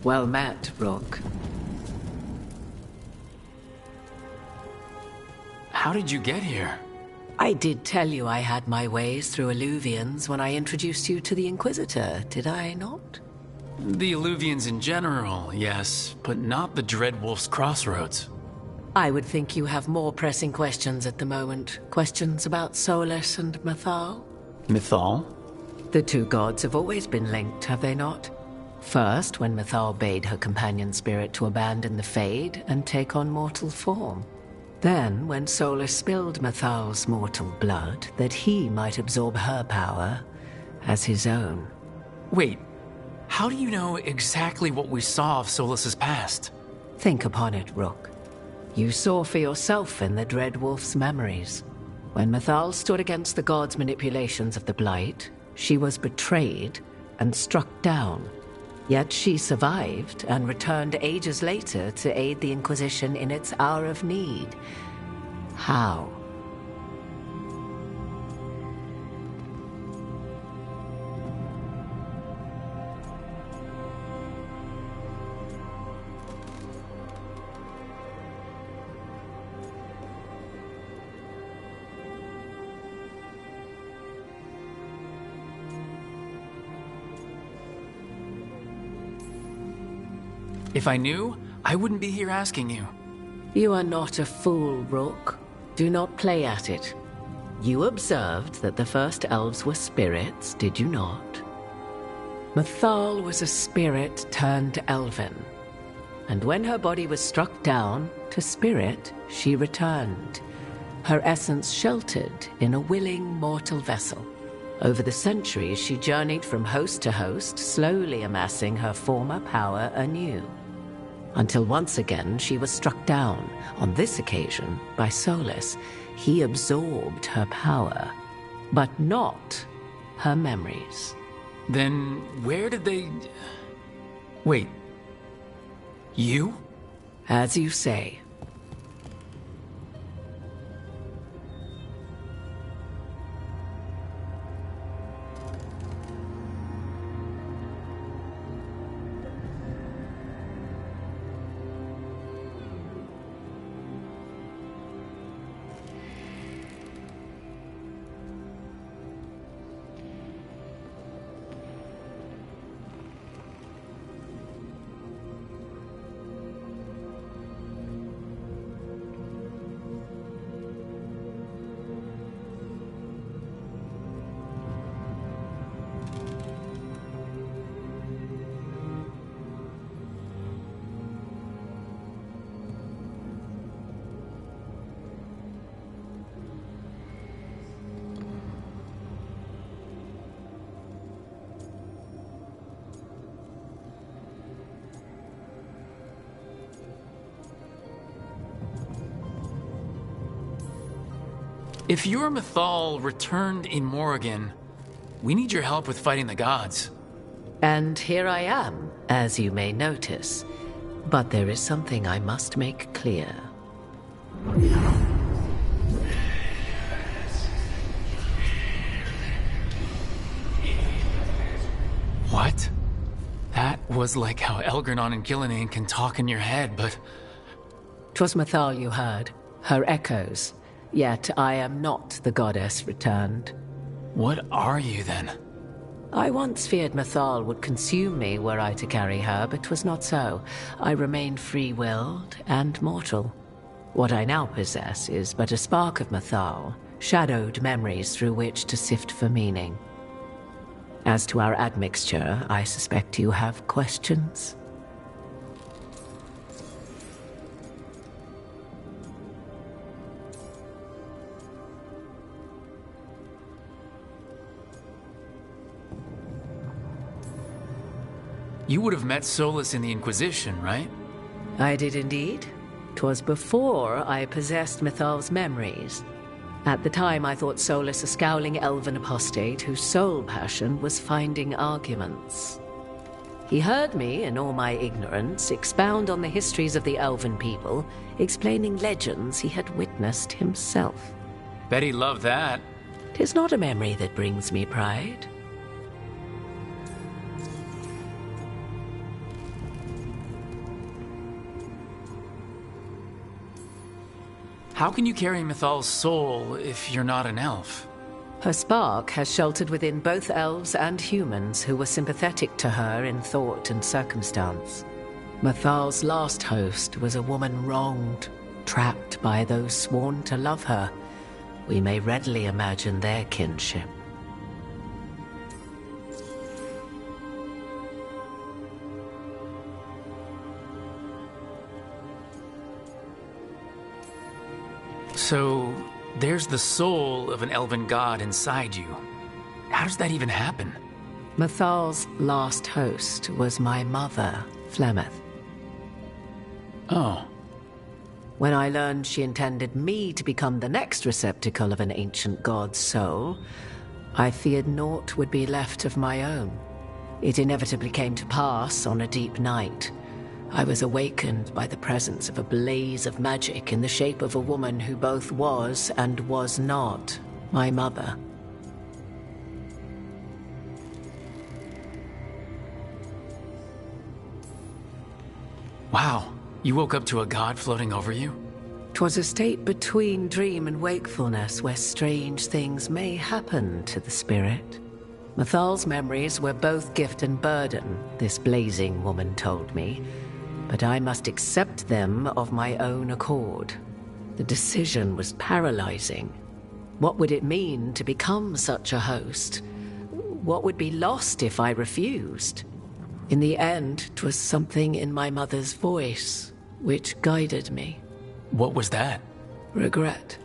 Well met, Rook. How did you get here? I did tell you I had my ways through Illuvians when I introduced you to the Inquisitor, did I not? The Illuvians in general, yes, but not the Dreadwolf's Crossroads. I would think you have more pressing questions at the moment. Questions about Solus and Mythal? Mythal? The two gods have always been linked, have they not? First, when Mythal bade her companion spirit to abandon the Fade and take on mortal form. Then, when Solus spilled Mythal's mortal blood, that he might absorb her power as his own. Wait, how do you know exactly what we saw of Solus's past? Think upon it, Rook. You saw for yourself in the Dreadwolf's memories. When Mythal stood against the gods' manipulations of the Blight, she was betrayed and struck down. Yet she survived and returned ages later to aid the Inquisition in its hour of need. How? If I knew, I wouldn't be here asking you. You are not a fool, Rook. Do not play at it. You observed that the first elves were spirits, did you not? Mythal was a spirit turned elven. And when her body was struck down, to spirit she returned. Her essence sheltered in a willing mortal vessel. Over the centuries, she journeyed from host to host, slowly amassing her former power anew. Until once again she was struck down, on this occasion by Solus. He absorbed her power, but not her memories. Then where did they... Wait. You? As you say. If your Mythal returned in Morrigan, we need your help with fighting the gods. And here I am, as you may notice. But there is something I must make clear. What? That was like how Elgernon and Gillinane can talk in your head, but... 'Twas Mythal you heard, her echoes. Yet I am not the goddess returned. What are you then? I once feared Mythal would consume me were I to carry her, but 'twas not so. I remain free-willed and mortal. What I now possess is but a spark of Mythal, shadowed memories through which to sift for meaning. As to our admixture, I suspect you have questions. You would have met Solus in the Inquisition, right? I did indeed. 'Twas before I possessed Mythal's memories. At the time, I thought Solus a scowling elven apostate whose sole passion was finding arguments. He heard me, in all my ignorance, expound on the histories of the elven people, explaining legends he had witnessed himself. Bet he loved that. 'Tis not a memory that brings me pride. How can you carry Mythal's soul if you're not an elf? Her spark has sheltered within both elves and humans who were sympathetic to her in thought and circumstance. Mythal's last host was a woman wronged, trapped by those sworn to love her. We may readily imagine their kinship. So, there's the soul of an elven god inside you. How does that even happen? Mythal's last host was my mother, Flemeth. Oh. When I learned she intended me to become the next receptacle of an ancient god's soul, I feared naught would be left of my own. It inevitably came to pass on a deep night. I was awakened by the presence of a blaze of magic in the shape of a woman who both was and was not my mother. Wow, you woke up to a god floating over you? 'Twas a state between dream and wakefulness where strange things may happen to the spirit. Mythal's memories were both gift and burden, this blazing woman told me, but I must accept them of my own accord. The decision was paralyzing. What would it mean to become such a host? What would be lost if I refused? In the end, 'twas something in my mother's voice which guided me. What was that? Regret.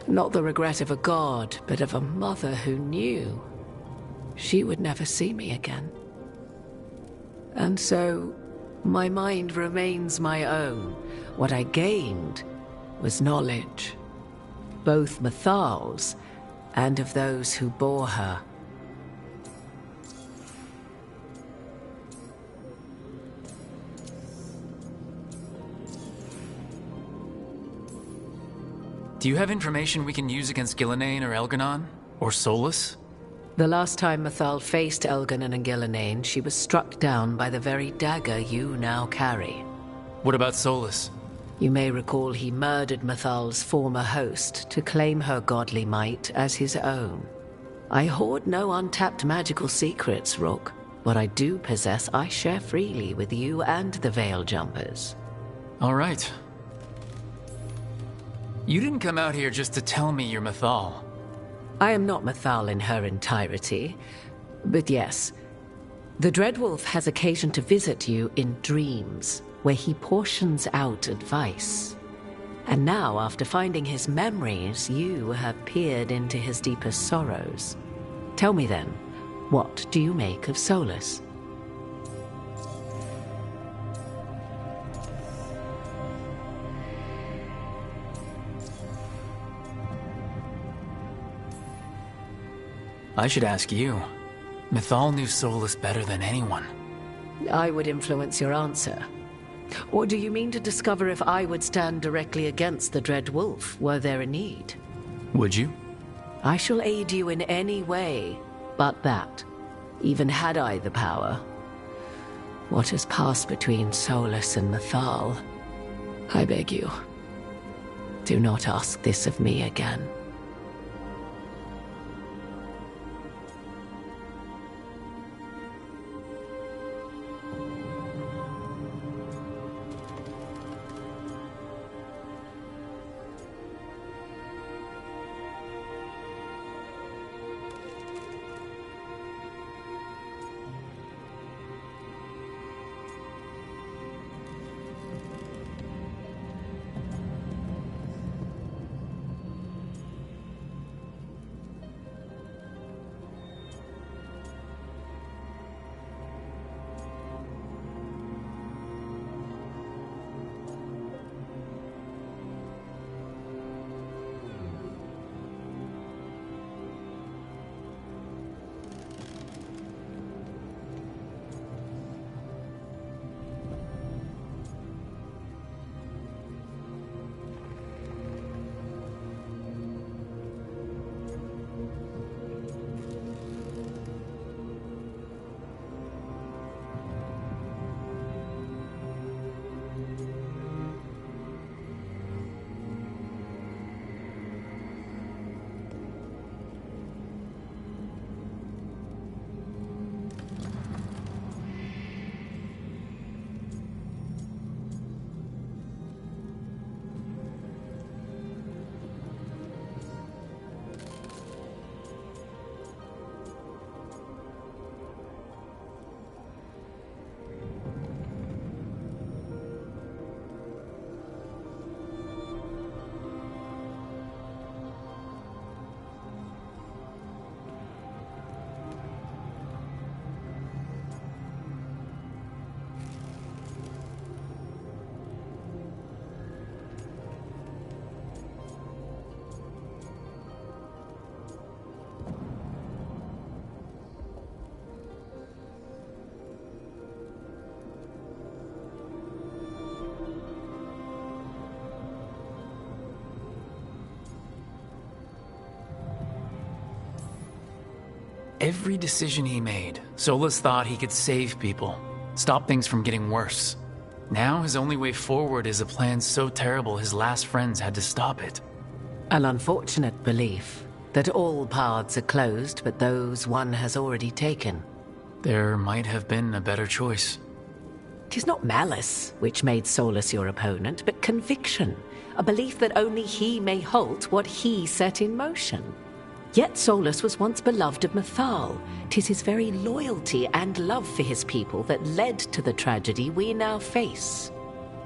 Not the regret of a god, but of a mother who knew she would never see me again. And so, my mind remains my own. What I gained was knowledge, both Mythal's and of those who bore her. Do you have information we can use against Gillenane or Elganon? Or Solus? The last time Mythal faced Elganon and Gillenane, she was struck down by the very dagger you now carry. What about Solus? You may recall he murdered Mythal's former host to claim her godly might as his own. I hoard no untapped magical secrets, Rook. What I do possess, I share freely with you and the Veil Jumpers. All right. You didn't come out here just to tell me you're Mythal. I am not Mythal in her entirety, but yes. The Dreadwolf has occasion to visit you in dreams, where he portions out advice. And now, after finding his memories, you have peered into his deepest sorrows. Tell me then, what do you make of Solus? I should ask you. Mythal knew Solus better than anyone. I would influence your answer. Or do you mean to discover if I would stand directly against the Dread Wolf, were there a need? Would you? I shall aid you in any way, but that, even had I the power. What has passed between Solus and Mythal, I beg you, do not ask this of me again. every decision he made, Solus thought he could save people, stop things from getting worse. Now his only way forward is a plan so terrible his last friends had to stop it. An unfortunate belief that all paths are closed but those one has already taken. There might have been a better choice. 'Tis not malice which made Solus your opponent, but conviction, a belief that only he may halt what he set in motion. Yet Solus was once beloved of Mythal. 'Tis his very loyalty and love for his people that led to the tragedy we now face.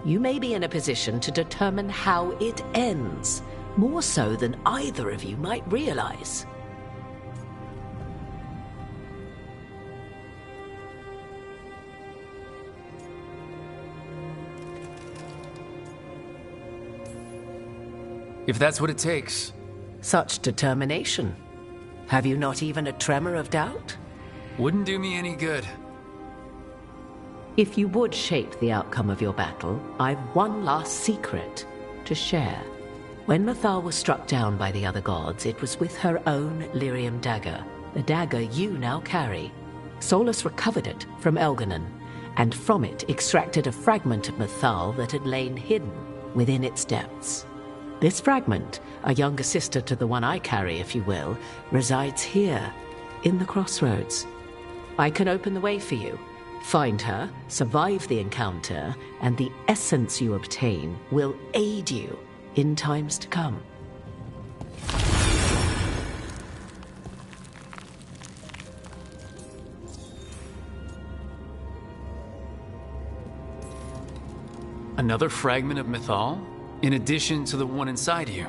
You may be in a position to determine how it ends, more so than either of you might realize. If that's what it takes. Such determination. Have you not even a tremor of doubt? Wouldn't do me any good. If you would shape the outcome of your battle, I've one last secret to share. When Mythal was struck down by the other gods, it was with her own lyrium dagger, the dagger you now carry. Solus recovered it from Elganon, and from it extracted a fragment of Mythal that had lain hidden within its depths. This fragment, a younger sister to the one I carry, if you will, resides here, in the crossroads. I can open the way for you. Find her, survive the encounter, and the essence you obtain will aid you in times to come. Another fragment of Mythal? In addition to the one inside you?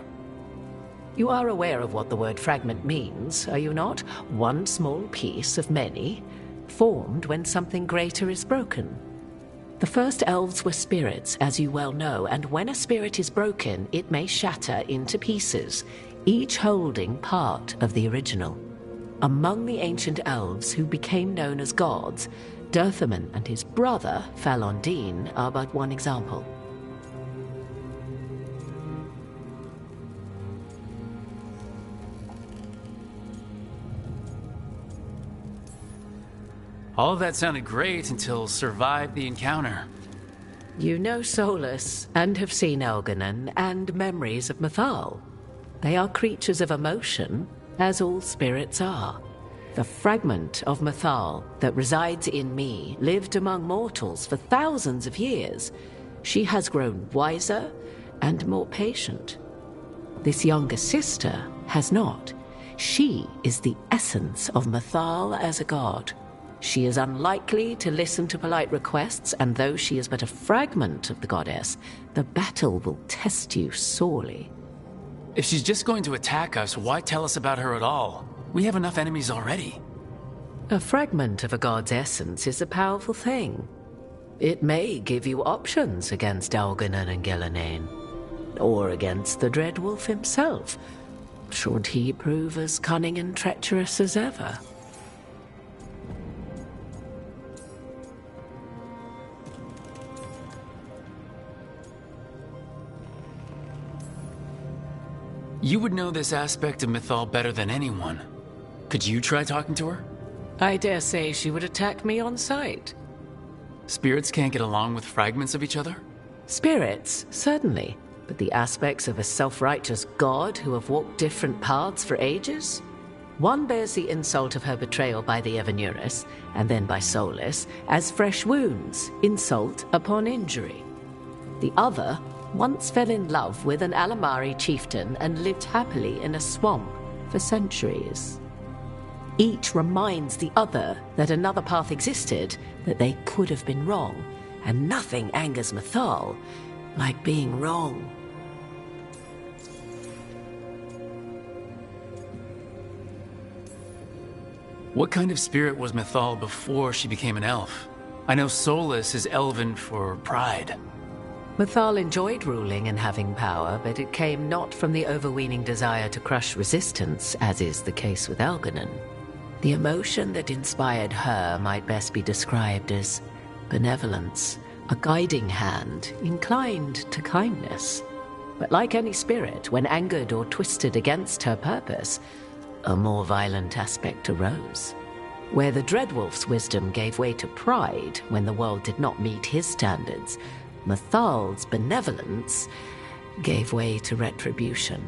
You are aware of what the word fragment means, are you not? One small piece of many, formed when something greater is broken. The first elves were spirits, as you well know, and when a spirit is broken, it may shatter into pieces, each holding part of the original. Among the ancient elves who became known as gods, Dirthaman and his brother, Falondine, are but one example. All of that sounded great until survived the encounter. You know Solus, and have seen Elganon, and memories of Mythal. They are creatures of emotion, as all spirits are. The fragment of Mythal that resides in me lived among mortals for thousands of years. She has grown wiser and more patient. This younger sister has not. She is the essence of Mythal as a god. She is unlikely to listen to polite requests, and though she is but a fragment of the goddess, the battle will test you sorely. If she's just going to attack us, why tell us about her at all? We have enough enemies already. A fragment of a god's essence is a powerful thing. It may give you options against Elganon and Gillenane, or against the Dread Wolf himself, should he prove as cunning and treacherous as ever. You would know this aspect of Mythal better than anyone. Could you try talking to her? I dare say she would attack me on sight. Spirits can't get along with fragments of each other? Spirits, certainly. But the aspects of a self-righteous god who have walked different paths for ages? One bears the insult of her betrayal by the Evanurus, and then by Solus, as fresh wounds, insult upon injury. The other once fell in love with an Alamari chieftain and lived happily in a swamp for centuries. Each reminds the other that another path existed, that they could have been wrong, and nothing angers Mythal like being wrong. What kind of spirit was Mythal before she became an elf? I know Solus is elven for pride. Mythal enjoyed ruling and having power, but it came not from the overweening desire to crush resistance, as is the case with Elganon. The emotion that inspired her might best be described as benevolence, a guiding hand inclined to kindness. But like any spirit, when angered or twisted against her purpose, a more violent aspect arose. Where the Dreadwolf's wisdom gave way to pride when the world did not meet his standards, Mathal's benevolence gave way to retribution.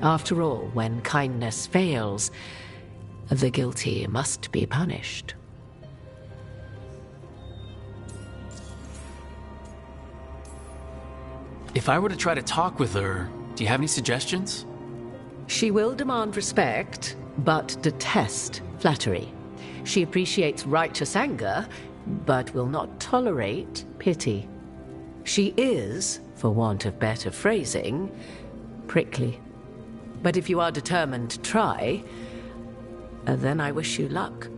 After all, when kindness fails, the guilty must be punished. If I were to try to talk with her, do you have any suggestions? She will demand respect, but detest flattery. She appreciates righteous anger, but will not tolerate pity. She is, for want of better phrasing, prickly. But if you are determined to try, then I wish you luck.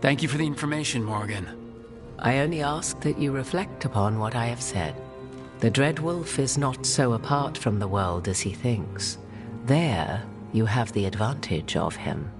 Thank you for the information, Morgan. I only ask that you reflect upon what I have said. The Dreadwolf is not so apart from the world as he thinks. There, you have the advantage of him.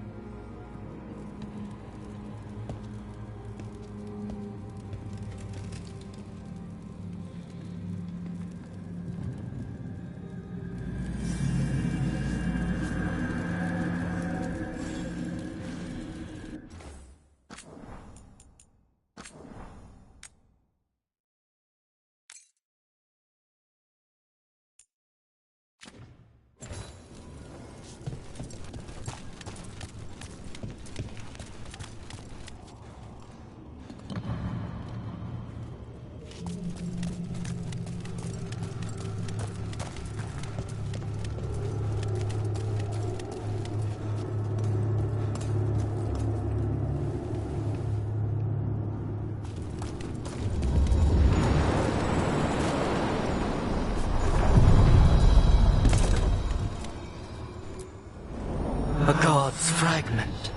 A god's fragment,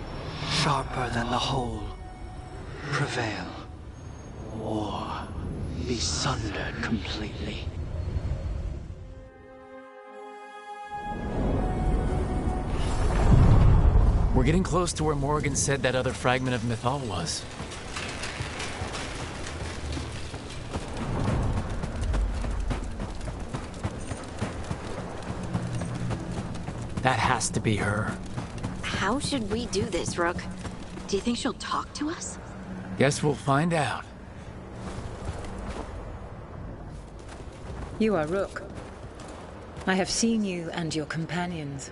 sharper than the whole. Prevail, or be sundered completely. We're getting close to where Morgan said that other fragment of Mythal was. That has to be her. How should we do this, Rook? Do you think she'll talk to us? Guess we'll find out. You are Rook. I have seen you and your companions.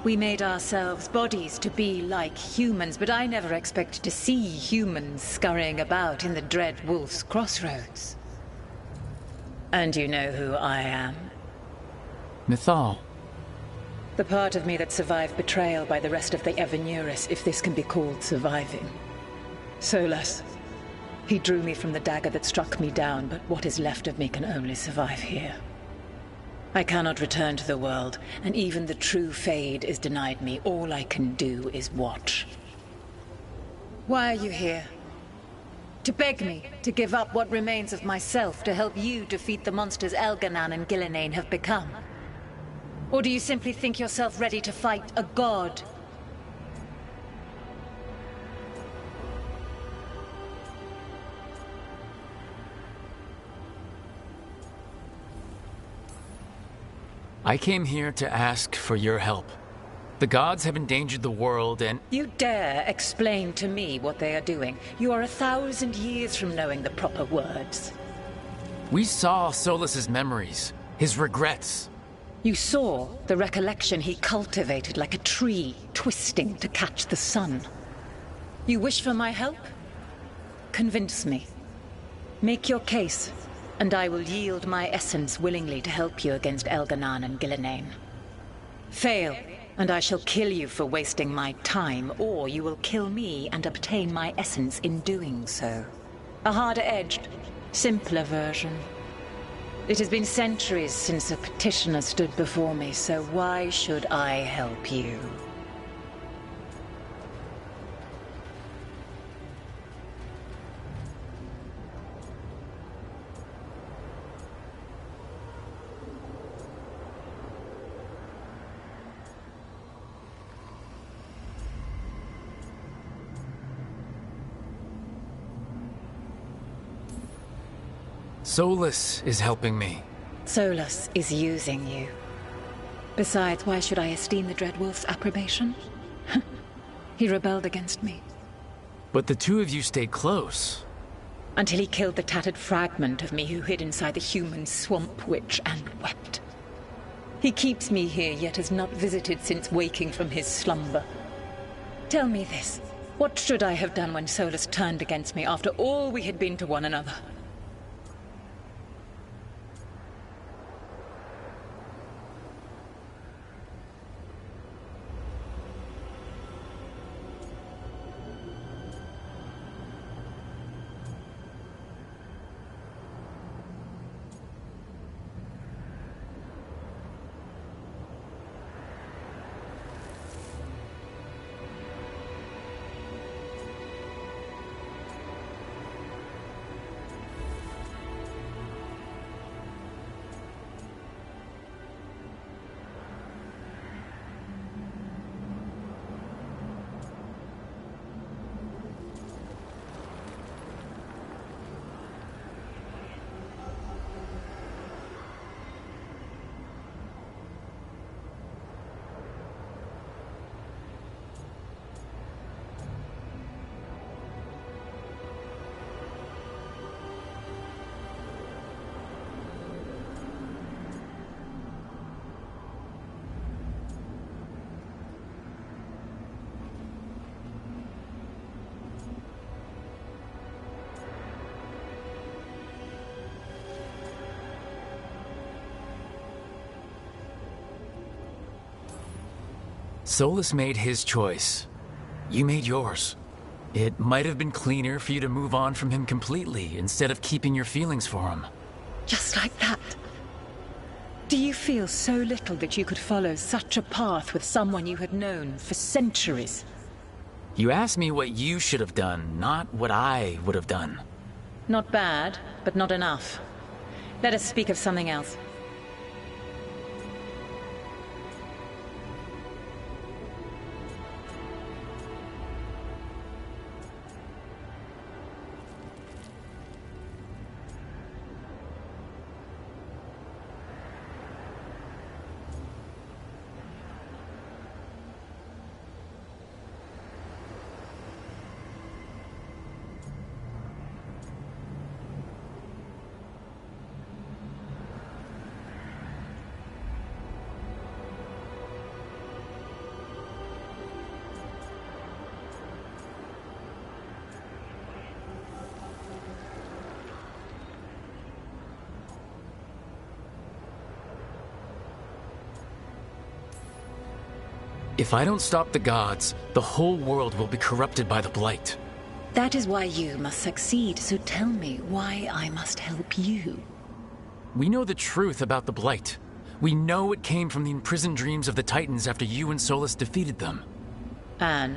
We made ourselves bodies to be like humans, but I never expected to see humans scurrying about in the Dread Wolf's crossroads. And you know who I am. Mythal. The part of me that survived betrayal by the rest of the Evanuris, if this can be called surviving. Solus. He drew me from the dagger that struck me down, but what is left of me can only survive here. I cannot return to the world, and even the true Fade is denied me. All I can do is watch. Why are you here? To beg me to give up what remains of myself to help you defeat the monsters Elganan and Gillenane have become? Or do you simply think yourself ready to fight a god? I came here to ask for your help. The gods have endangered the world and— You dare explain to me what they are doing? You are 1,000 years from knowing the proper words. we saw Solus's memories, his regrets. You saw the recollection he cultivated like a tree, twisting to catch the sun. You wish for my help? Convince me. Make your case, and I will yield my essence willingly to help you against Elganan and Gillenane. Fail, and I shall kill you for wasting my time, or you will kill me and obtain my essence in doing so. A harder-edged, simpler version. It has been centuries since a petitioner stood before me, so why should I help you? Solus is helping me. Solus is using you. Besides, why should I esteem the Dreadwolf's approbation? He rebelled against me. But the two of you stayed close. Until he killed the tattered fragment of me who hid inside the human swamp witch and wept. He keeps me here, yet has not visited since waking from his slumber. Tell me this. What should I have done when Solus turned against me after all we had been to one another? Solus made his choice. You made yours. It might have been cleaner for you to move on from him completely instead of keeping your feelings for him. Just like that. Do you feel so little that you could follow such a path with someone you had known for centuries? You asked me what you should have done, not what I would have done. Not bad, but not enough. Let us speak of something else. If I don't stop the gods, the whole world will be corrupted by the Blight. That is why you must succeed, so tell me why I must help you. We know the truth about the Blight. We know it came from the imprisoned dreams of the Titans after you and Solus defeated them. And?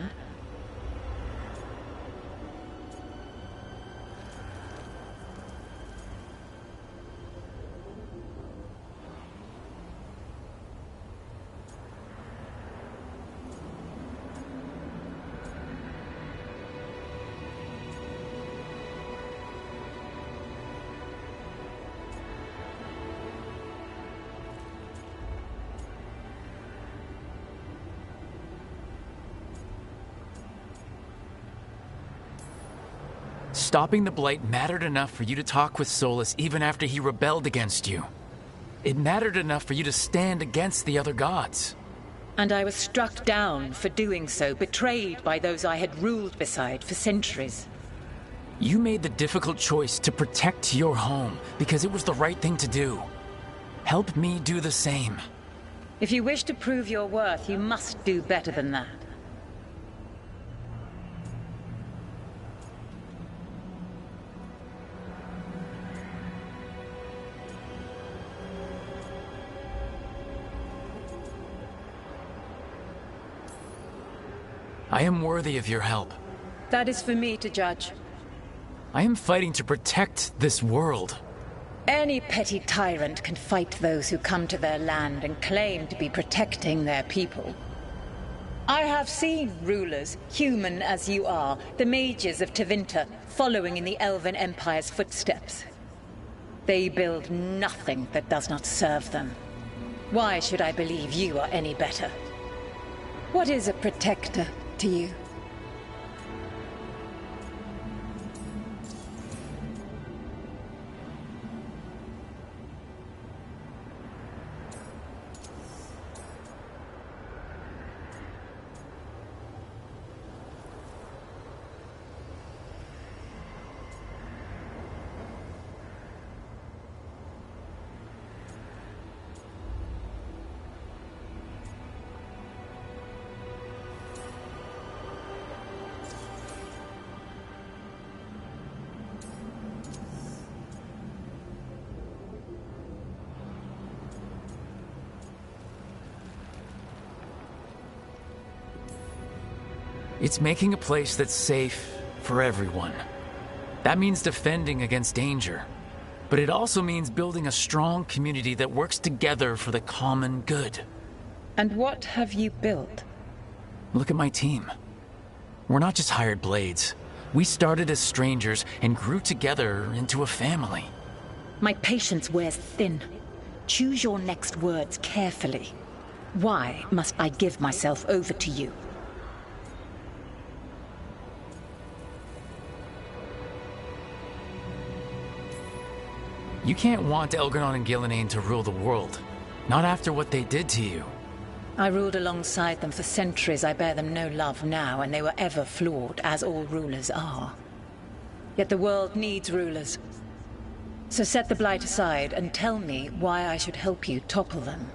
Stopping the Blight mattered enough for you to talk with Solus even after he rebelled against you. It mattered enough for you to stand against the other gods. And I was struck down for doing so, betrayed by those I had ruled beside for centuries. You made the difficult choice to protect your home because it was the right thing to do. Help me do the same. If you wish to prove your worth, you must do better than that. I am worthy of your help. That is for me to judge. I am fighting to protect this world. Any petty tyrant can fight those who come to their land and claim to be protecting their people. I have seen rulers, human as you are, the mages of Tevinter, following in the Elven Empire's footsteps. They build nothing that does not serve them. Why should I believe you are any better? What is a protector to you? It's making a place that's safe for everyone. That means defending against danger. But it also means building a strong community that works together for the common good. And what have you built? Look at my team. We're not just hired blades. We started as strangers and grew together into a family. My patience wears thin. Choose your next words carefully. Why must I give myself over to you? You can't want Elgar'non and Gillenane to rule the world. Not after what they did to you. I ruled alongside them for centuries. I bear them no love now, and they were ever flawed, as all rulers are. Yet the world needs rulers. So set the Blight aside and tell me why I should help you topple them.